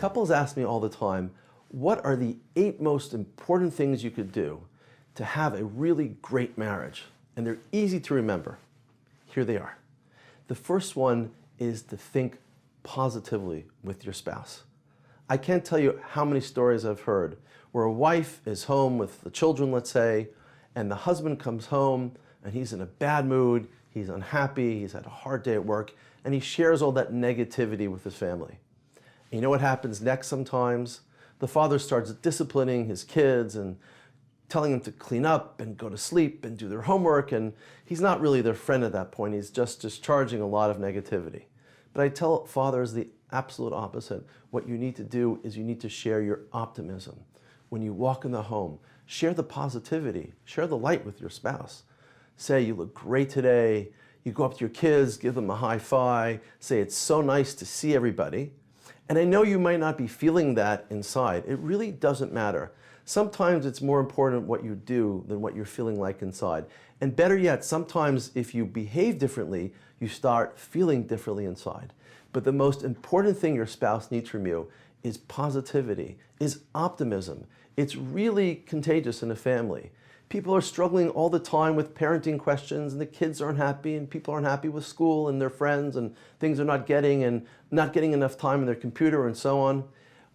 Couples ask me all the time, what are the 8 most important things you could do to have a really great marriage? And they're easy to remember. Here they are. The first one is to think positively with your spouse. I can't tell you how many stories I've heard where a wife is home with the children, let's say, and the husband comes home and he's in a bad mood, he's unhappy, he's had a hard day at work, and he shares all that negativity with his family. And you know what happens next sometimes? The father starts disciplining his kids and telling them to clean up and go to sleep and do their homework, and he's not really their friend at that point. He's just discharging a lot of negativity. But I tell fathers the absolute opposite. What you need to do is you need to share your optimism. When you walk in the home, share the positivity, share the light with your spouse. Say, you look great today. You go up to your kids, give them a high five, say it's so nice to see everybody. And I know you might not be feeling that inside. It really doesn't matter. Sometimes it's more important what you do than what you're feeling like inside. And better yet, sometimes if you behave differently, you start feeling differently inside. But the most important thing your spouse needs from you is positivity, is optimism. It's really contagious in a family. People are struggling all the time with parenting questions, and the kids aren't happy, and people aren't happy with school and their friends, and things are not getting enough time on their computer and so on.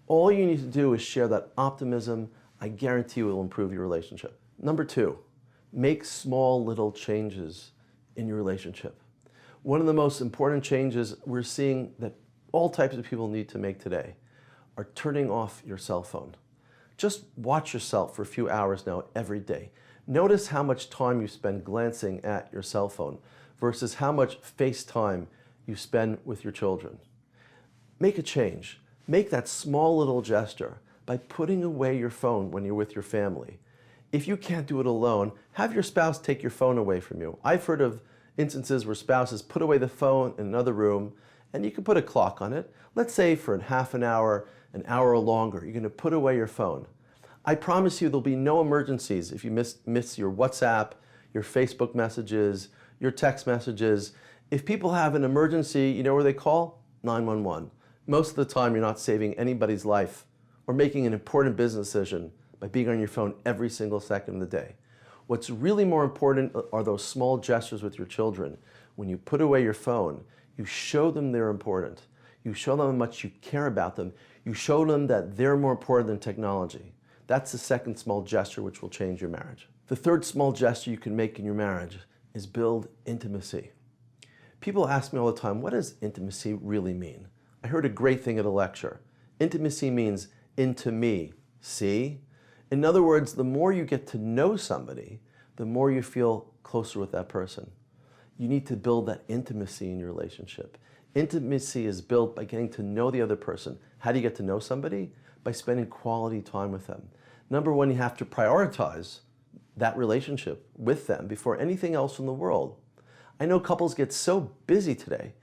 All you need to do is share that optimism. I guarantee you it will improve your relationship. Number 2, make small little changes in your relationship. One of the most important changes we're seeing that all types of people need to make today are turning off your cell phone. Just watch yourself for a few hours now every day. Notice how much time you spend glancing at your cell phone versus how much face time you spend with your children. Make a change. Make that small little gesture by putting away your phone when you're with your family. If you can't do it alone, have your spouse take your phone away from you. I've heard of instances where spouses put away the phone in another room, and you can put a clock on it. Let's say for half an hour or longer, you're going to put away your phone. I promise you there'll be no emergencies if you miss your WhatsApp, your Facebook messages, your text messages. If people have an emergency, you know where they call? 911. Most of the time you're not saving anybody's life or making an important business decision by being on your phone every single second of the day. What's really more important are those small gestures with your children. When you put away your phone, you show them they're important. You show them how much you care about them. You show them that they're more important than technology. That's the second small gesture which will change your marriage. The third small gesture you can make in your marriage is build intimacy. People ask me all the time, what does intimacy really mean? I heard a great thing at a lecture. Intimacy means into me, see? In other words, the more you get to know somebody, the more you feel closer with that person. You need to build that intimacy in your relationship. Intimacy is built by getting to know the other person. How do you get to know somebody? By spending quality time with them. Number one, you have to prioritize that relationship with them before anything else in the world. I know couples get so busy today,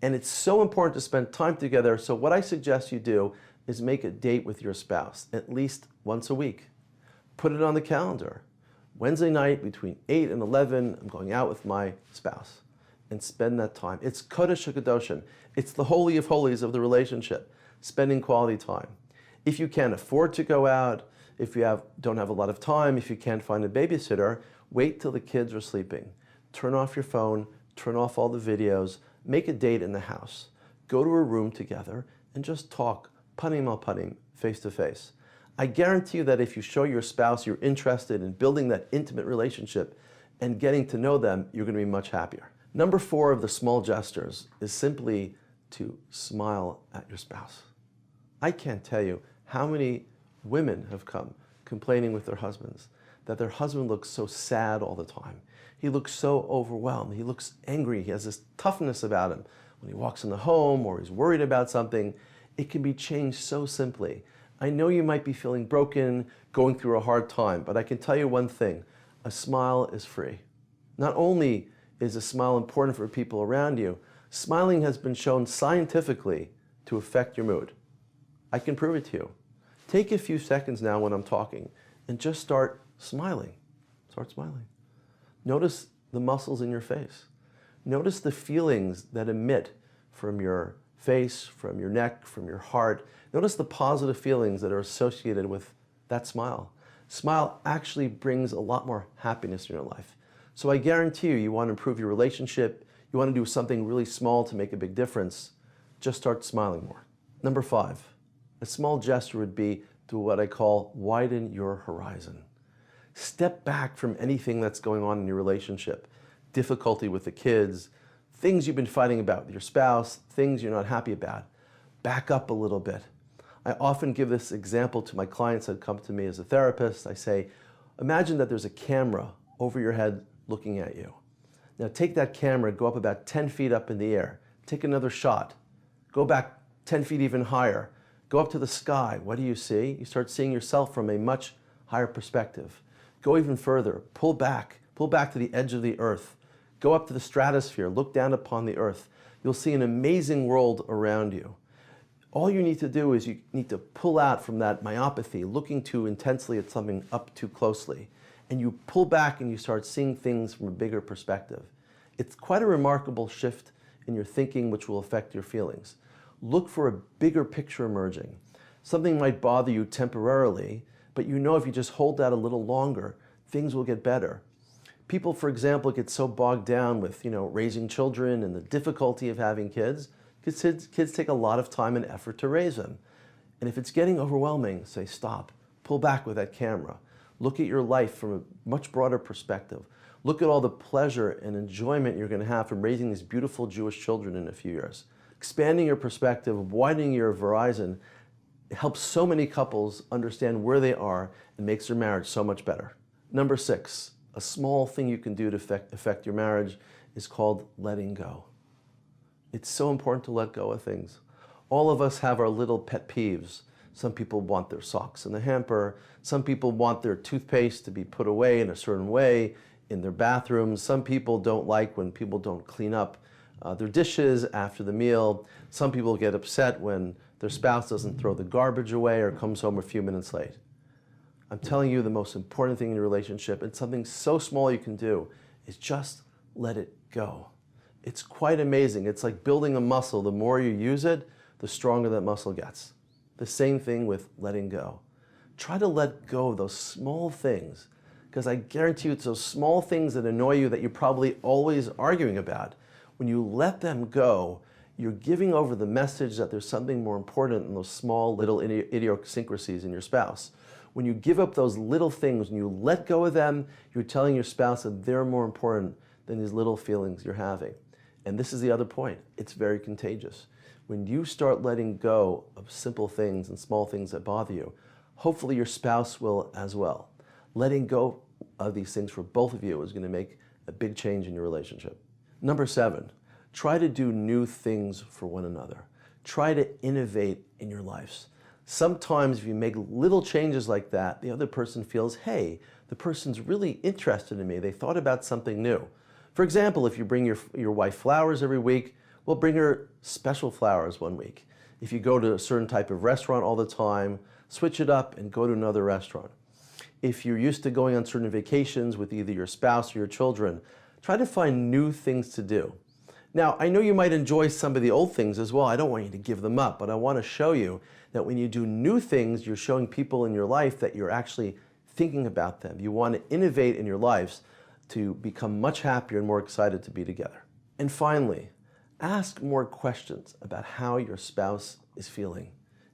and it's so important to spend time together. So what I suggest you do is make a date with your spouse at least once a week. Put it on the calendar. Wednesday night between 8 and 11, I'm going out with my spouse, and spend that time. It's Kodesh HaKadoshim. It's the holy of holies of the relationship, spending quality time. If you can't afford to go out, if you don't have a lot of time, if you can't find a babysitter, wait till the kids are sleeping. Turn off your phone, turn off all the videos, make a date in the house. Go to a room together and just talk, panim al panim, face to face. I guarantee you that if you show your spouse you're interested in building that intimate relationship and getting to know them, you're going to be much happier. Number 4 of the small gestures is simply to smile at your spouse. I can't tell you how many women have come complaining with their husbands that their husband looks so sad all the time. He looks so overwhelmed. He looks angry. He has this toughness about him. When he walks in the home or he's worried about something, it can be changed so simply. I know you might be feeling broken, going through a hard time, but I can tell you one thing. A smile is free. Not only is a smile important for people around you, smiling has been shown scientifically to affect your mood. I can prove it to you. Take a few seconds now when I'm talking and just start smiling. Start smiling. Notice the muscles in your face. Notice the feelings that emit from your face, from your neck, from your heart. Notice the positive feelings that are associated with that smile. Smile actually brings a lot more happiness in your life. So I guarantee you want to improve your relationship, you want to do something really small to make a big difference, just start smiling more. Number 5, a small gesture would be to what I call widen your horizon. Step back from anything that's going on in your relationship. Difficulty with the kids, things you've been fighting about with your spouse, things you're not happy about. Back up a little bit. I often give this example to my clients that come to me as a therapist. I say, imagine that there's a camera over your head looking at you. Now take that camera, go up about 10 feet up in the air. Take another shot. Go back 10 feet even higher. Go up to the sky. What do you see? You start seeing yourself from a much higher perspective. Go even further. Pull back to the edge of the earth. Go up to the stratosphere. Look down upon the earth. You'll see an amazing world around you. All you need to do is you need to pull out from that myopathy, looking too intensely at something up too closely. And you pull back and you start seeing things from a bigger perspective. It's quite a remarkable shift in your thinking which will affect your feelings. Look for a bigger picture emerging. Something might bother you temporarily, but you know if you just hold that a little longer, things will get better. People, for example, get so bogged down with raising children and the difficulty of having kids. Kids take a lot of time and effort to raise them. And if it's getting overwhelming, say stop. Pull back with that camera. Look at your life from a much broader perspective. Look at all the pleasure and enjoyment you're going to have from raising these beautiful Jewish children in a few years. Expanding your perspective, widening your horizon, helps so many couples understand where they are and makes their marriage so much better. Number 6, a small thing you can do to affect your marriage is called letting go. It's so important to let go of things. All of us have our little pet peeves. Some people want their socks in the hamper. Some people want their toothpaste to be put away in a certain way in their bathrooms. Some people don't like when people don't clean up their dishes after the meal. Some people get upset when their spouse doesn't throw the garbage away or comes home a few minutes late. I'm telling you, the most important thing in your relationship, and something so small you can do, is just let it go. It's quite amazing. It's like building a muscle. The more you use it, the stronger that muscle gets. The same thing with letting go. Try to let go of those small things, because I guarantee you it's those small things that annoy you that you're probably always arguing about. When you let them go, you're giving over the message that there's something more important than those small little idiosyncrasies in your spouse. When you give up those little things, when you let go of them, you're telling your spouse that they're more important than these little feelings you're having. And this is the other point. It's very contagious. When you start letting go of simple things and small things that bother you, hopefully your spouse will as well. Letting go of these things for both of you is going to make a big change in your relationship. Number 7, try to do new things for one another. Try to innovate in your lives. Sometimes if you make little changes like that, the other person feels, hey, the person's really interested in me. They thought about something new. For example, if you bring your wife flowers every week, well, bring her special flowers one week. If you go to a certain type of restaurant all the time, switch it up and go to another restaurant. If you're used to going on certain vacations with either your spouse or your children, try to find new things to do. Now, I know you might enjoy some of the old things as well. I don't want you to give them up, but I want to show you that when you do new things, you're showing people in your life that you're actually thinking about them. You want to innovate in your lives to become much happier and more excited to be together. And finally, ask more questions about how your spouse is feeling.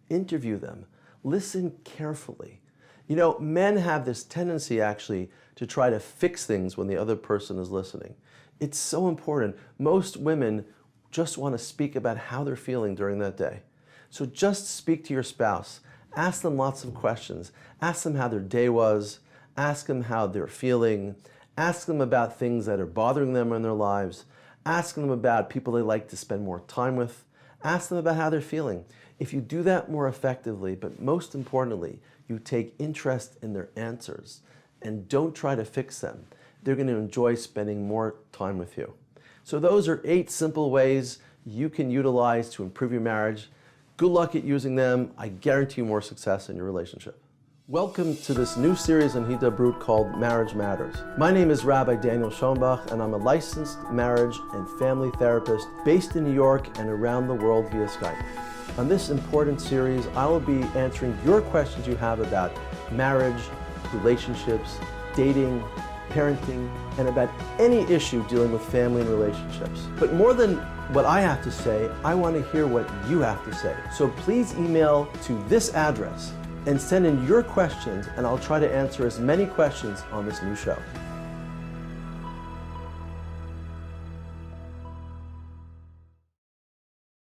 Interview them. Listen carefully. You know, men have this tendency actually to try to fix things when the other person is listening. It's so important. Most women just want to speak about how they're feeling during that day. So just speak to your spouse. Ask them lots of questions. Ask them how their day was. Ask them how they're feeling. Ask them about things that are bothering them in their lives. Ask them about people they like to spend more time with. Ask them about how they're feeling. If you do that more effectively, but most importantly, you take interest in their answers and don't try to fix them, they're going to enjoy spending more time with you. So those are 8 simple ways you can utilize to improve your marriage. Good luck at using them. I guarantee you more success in your relationship. Welcome to this new series on Hidabrut called Marriage Matters. My name is Rabbi Schonbuch, and I'm a licensed marriage and family therapist based in New York and around the world via Skype. On this important series, I will be answering your questions you have about marriage, relationships, dating, parenting, and about any issue dealing with family and relationships. But more than what I have to say, I want to hear what you have to say. So please email to this address and send in your questions, and I'll try to answer as many questions on this new show.